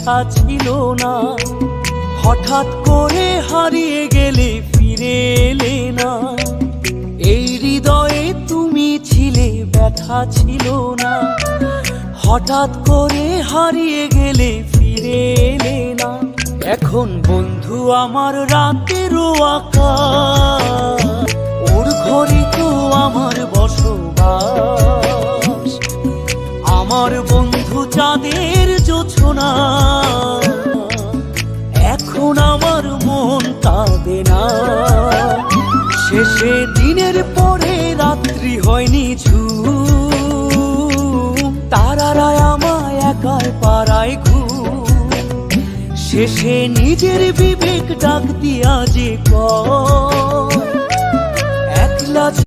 ব্যথা ছিল না। হঠাৎ করে হারিয়ে গেলে ফিরে এলে না। এই হৃদয়ে তুমি ছিলে, ব্যথা ছিল না। হঠাৎ করে হারিয়ে গেলে ফিরে এলে না। এখন বন্ধু আমার রাতেরও আকাশ, ওর ঘরে তো আমার বসবাস। আমার বন্ধু চাঁদের জোছনা, এখন আমার মন কাঁদে না। শেষে দিনের পরে রাত্রি হয়নি ঝুম, তারারা আমায় একাই পাড়ায় ঘুম। শেষে নিজের বিবেক ডাক দিয়া যে একলা